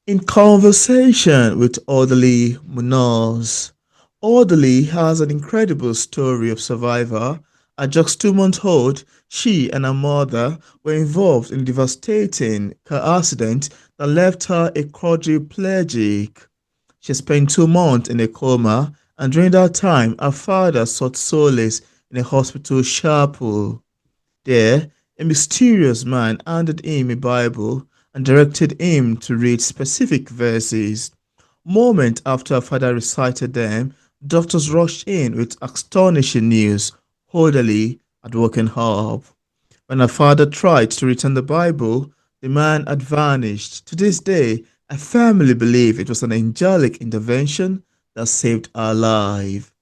In conversation with Orderly Munoz, Orderly has an incredible story of survivor. At just 2 months old, she and her mother were involved in a devastating car accident that left her a quadriplegic. She spent 2 months in a coma, and during that time, her father sought solace in a hospital chapel. There, a mysterious man handed him a Bible and directed him to read specific verses. Moment after her father recited them, doctors rushed in with astonishing news. Odayls had woken up. When her father tried to return the Bible, the man had vanished. To this day, I firmly believe it was an angelic intervention that saved her life.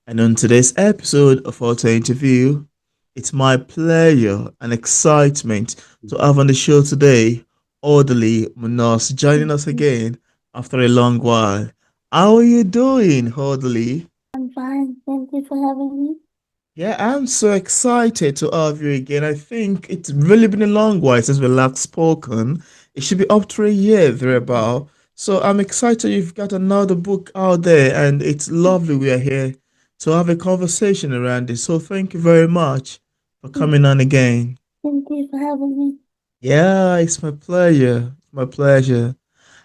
And on today's episode of Auto Interview, it's my pleasure and excitement to have on the show today Orderly Munoz joining us again after a long while. How are you doing, Orderly? I'm fine. Thank you for having me. Yeah, I'm so excited to have you again. I think it's really been a long while since we last spoken. It should be up to a year thereabout. So I'm excited you've got another book out there, and it's lovely we are here to have a conversation around it. So thank you very much for coming on again. Thank you for having me. Yeah, it's my pleasure. It's my pleasure.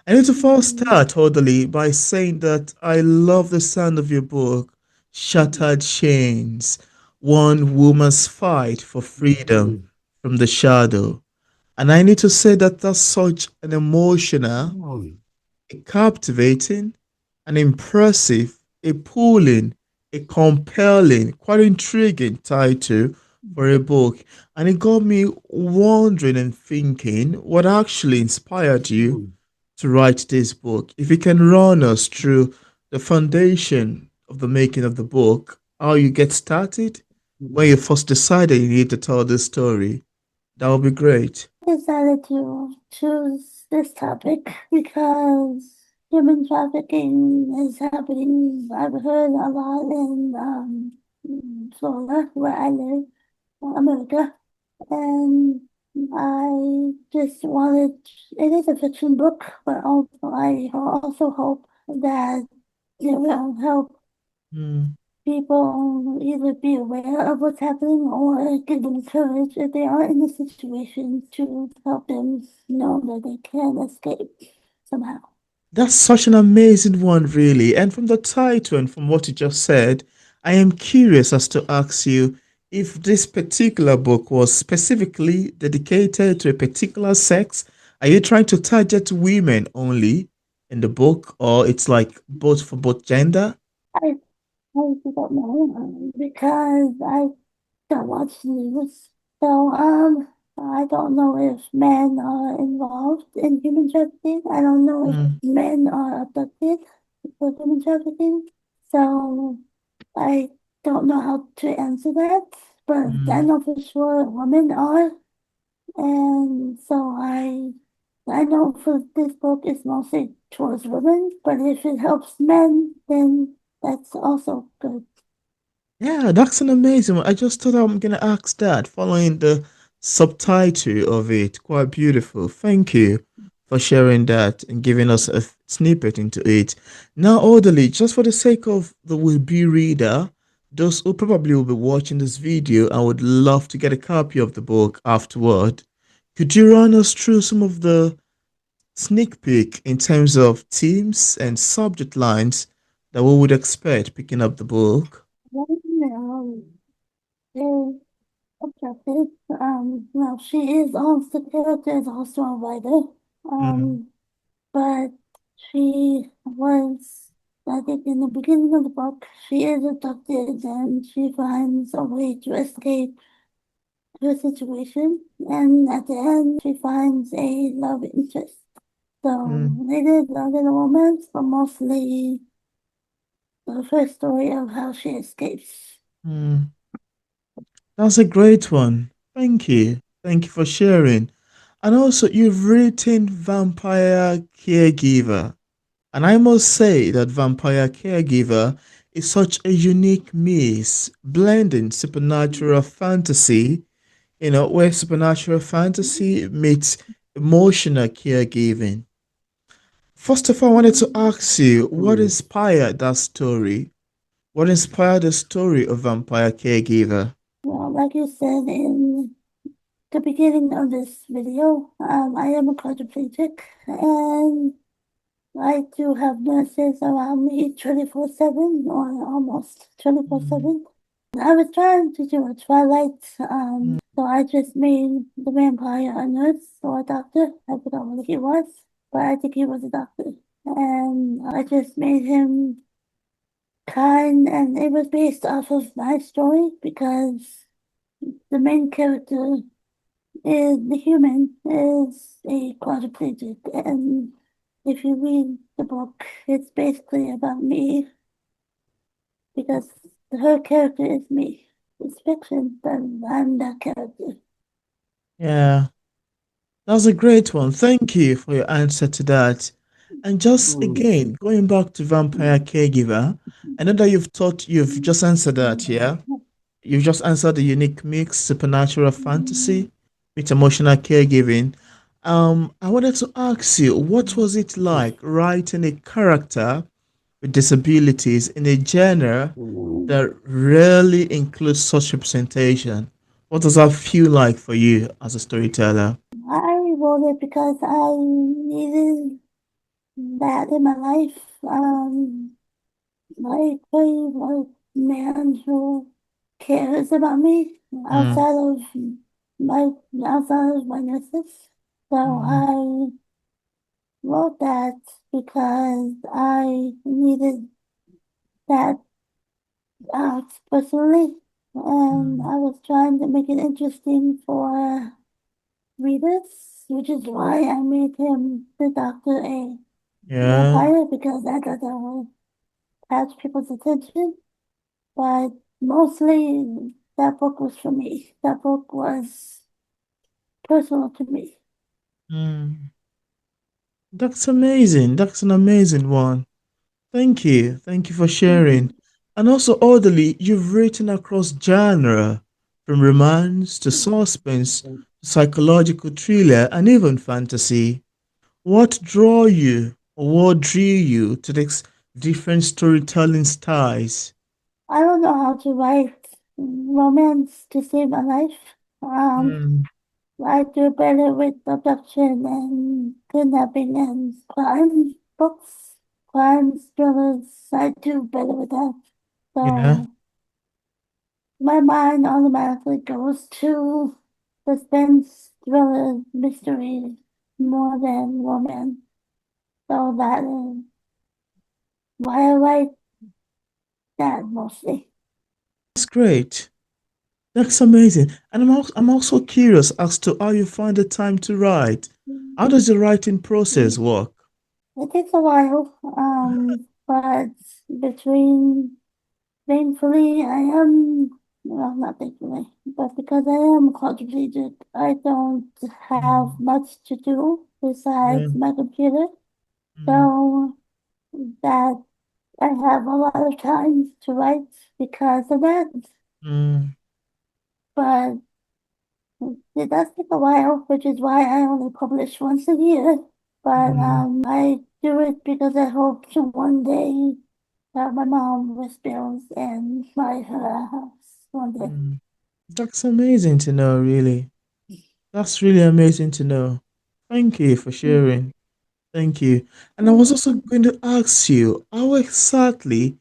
I need to first start totally by saying that I love the sound of your book, Shattered Chains, One Woman's Fight for Freedom from the Shadow. And I need to say that that's such an emotional, a captivating, an impressive, a pulling, a compelling, quite intriguing title for a book. And it got me wondering and thinking what actually inspired you to write this book. If you can run us through the foundation of the making of the book, how you get started, when you first decided you need to tell this story, that would be great. I decided to choose this topic because human trafficking is happening. I've heard a lot in Florida, where I live, America, and I just wanted. It is a fiction book, but also I also hope that it will help Mm. people either be aware of what's happening or give them courage if they are in a situation to help them know that they can escape somehow. That's such an amazing one, really. And from the title and from what you just said, I am curious as to ask you if this particular book was specifically dedicated to a particular sex. Are you trying to target women only in the book, or it's like both for both gender? I, I don't know because I don't watch news. So, I don't know if men are involved in human trafficking. I don't know if Mm, men are abducted for human trafficking. So, I don't know how to answer that, but I mm. know for sure women are. And so I know for this book it's mostly towards women, but if it helps men, then that's also good. Yeah, that's an amazing one. I just thought I'm gonna ask that following the subtitle of it. Quite beautiful. Thank you for sharing that and giving us a snippet into it. Now, orderly, just for the sake of the will-be reader, those who probably will be watching this video and would love to get a copy of the book afterward, could you run us through some of the sneak peek in terms of themes and subject lines that we would expect picking up the book? Well, is objective. Well, she is also the character is also a writer. Mm, Um, but she was, I think, in the beginning of the book, she is abducted and she finds a way to escape her situation. And at the end, she finds a love interest. So mm. they did a little romance, but mostly the first story of how she escapes. Mm, that's a great one. Thank you. Thank you for sharing. And also, you've written Vampire Caregiver. And I must say that Vampire Caregiver is such a unique mix, blending supernatural fantasy, where supernatural fantasy meets emotional caregiving. First of all, I wanted to ask you, what inspired that story? What inspired the story of Vampire Caregiver? Well, like you said in the beginning of this video, I am a quadriplegic and I do have nurses around me 24/7 or almost Mm, 24/7. I was trying to do a twilight, mm, so I just made the vampire a nurse or a doctor. I forgot what he was, but I think he was a doctor. And I just made him kind, and it was based off of my story because the main character is the human is a quadriplegic, and if you read the book, it's basically about me because her character is me. It's fiction, but I'm that character. yeah, that's a great one. Thank you for your answer to that. And just again, going back to Vampire Caregiver, I know that you've just answered that, yeah? You've just answered the unique mix, supernatural fantasy with emotional caregiving. I wanted to ask you, what was it like writing a character with disabilities in a genre that rarely includes such representation? What does that feel like for you as a storyteller? I wrote it because I needed that in my life. Like a man who cares about me Mm, my outside of my nurses. So mm, I wrote that because I needed that out personally, and mm. I was trying to make it interesting for readers, which is why I made him the Doctor A Yeah, vampire because I thought that would catch people's attention. But mostly that book was for me. That book was personal to me. mm. That's amazing. That's an amazing one. Thank you. Thank you for sharing. And also, orderly, you've written across genre, from romance to suspense, psychological thriller, and even fantasy. What draw you, or what drew you to these different storytelling styles? I don't know how to write romance to save my life. Mm, I do better with abduction and kidnapping and crime books, crime thrillers. I do better with that. yeah, So my mind automatically goes to suspense, thriller, mystery more than romance. So that is why I write that mostly. that's great. That's amazing. And I'm also curious as to how you find the time to write. How does the writing process work? It takes a while, but between thankfully I am, well, not thankfully, but because I am quadriplegic, I don't have Mm, much to do yeah, besides my computer. mm, So that I have a lot of time to write because of that. mm, But it does take a while, which is why I only publish once a year. But mm, I do it because I hope to one day have my mom with bills and buy her a house one day. mm. That's amazing to know, really. That's really amazing to know. Thank you for sharing. Thank you. And I was also going to ask you, how exactly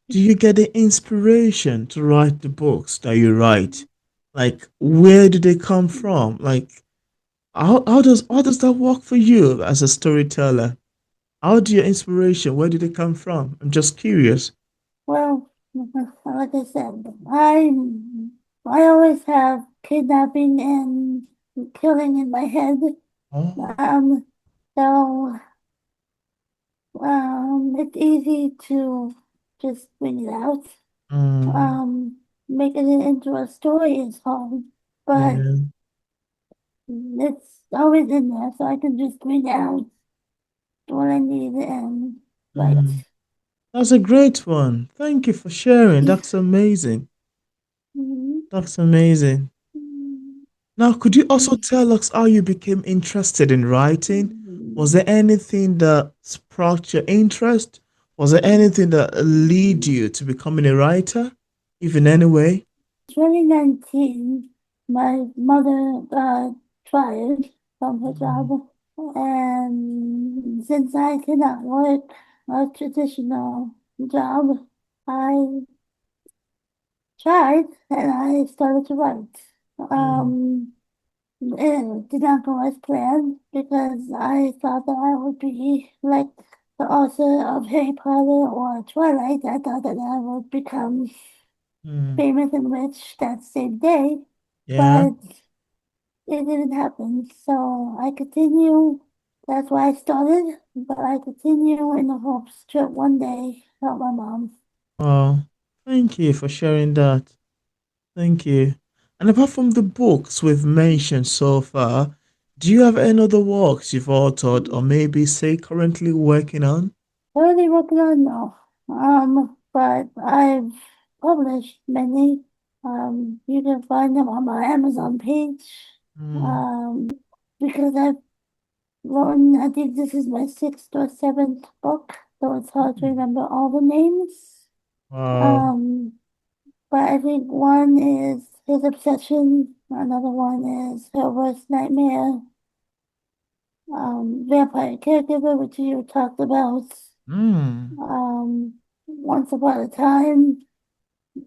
do you get the inspiration to write the books that you write? Like, where do they come from? Like, how does that work for you as a storyteller? How do your inspiration, where do they come from? I'm just curious. Well, like I said, I always have kidnapping and killing in my head. Oh. Um, so it's easy to just bring it out. Mm, Making it into a story is hard, but yeah. it's always in there, so I can just bring out what I need and Mm. write. That's a great one. Thank you for sharing. That's amazing. Mhm. That's amazing. Now, could you also tell us how you became interested in writing? Was there anything that sparked your interest? Was there anything that led you to becoming a writer, if in any way? 2019, my mother got fired from her Mm, job, and since I cannot work a traditional job, I tried and I started to write. mm, It did not go as planned because I thought that I would be like the author of Harry Potter or Twilight. I thought that I would become mm. famous and rich that same day, Yeah. but it didn't happen. So I continue. That's why I started, but I continue in the hopes to one day help my mom. Oh, thank you for sharing that. Thank you. And apart from the books we've mentioned so far, do you have any other works you've authored or maybe say currently working on? Currently working on no. But I've published many. You can find them on my Amazon page. Mm, Um, because I've written, I think this is my sixth or seventh book, so it's hard to mm. remember all the names. Wow. Um, but I think one is his obsession, another one is her worst nightmare, vampire caregiver, which you talked about, Mm, once upon a time,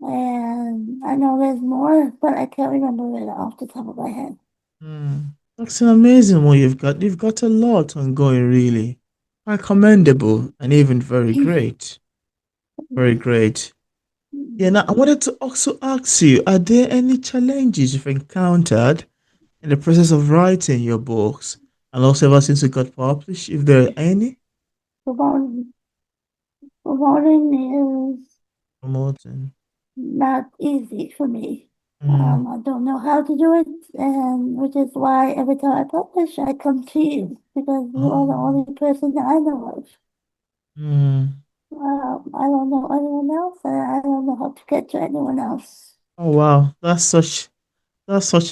and I know there's more, but I can't remember it off the top of my head. mm. That's an amazing one you've got. You've got a lot ongoing, really. Quite commendable and even very great. Very great. Yeah, now I wanted to also ask you, are there any challenges you've encountered in the process of writing your books and also ever since you got published, if there are any? Promoting, promoting is Promoting. not easy for me. Mm, I don't know how to do it, and which is why every time I publish, I come to you because you are the oh, only person that I know of. mm. I don't know anyone else, and I don't know how to get to anyone else. Oh wow, that's such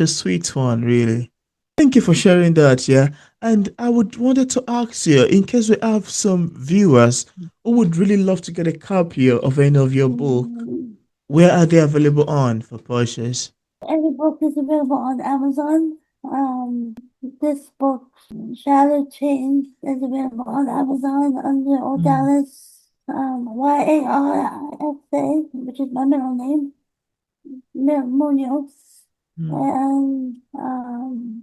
a sweet one, really. Thank you for sharing that, yeah. And I would wanted to ask you, in case we have some viewers who would really love to get a copy of any of your book, Mm, where are they available on for purchase? every book is available on Amazon. This book, Shattered Chains, is available on Amazon under Mm, Odalys, Yarsa, which is my middle name, Munoz, mm. and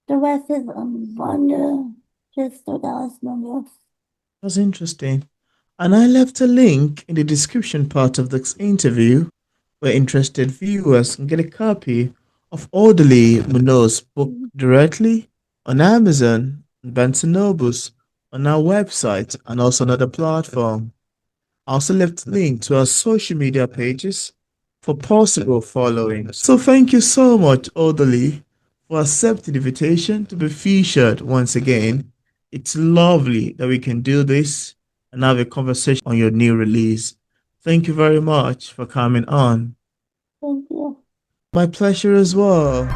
the rest is under just Odalys Munoz. That's interesting. And I left a link in the description part of this interview where interested viewers can get a copy of Odalys Munoz book directly on Amazon, Barnes& and Nobles, on our website, and also another platform. I also left a link to our social media pages for possible following. So thank you so much, Odalys, for accepting the invitation to be featured once again. It's lovely that we can do this and have a conversation on your new release. Thank you very much for coming on. Thank you. My pleasure as well.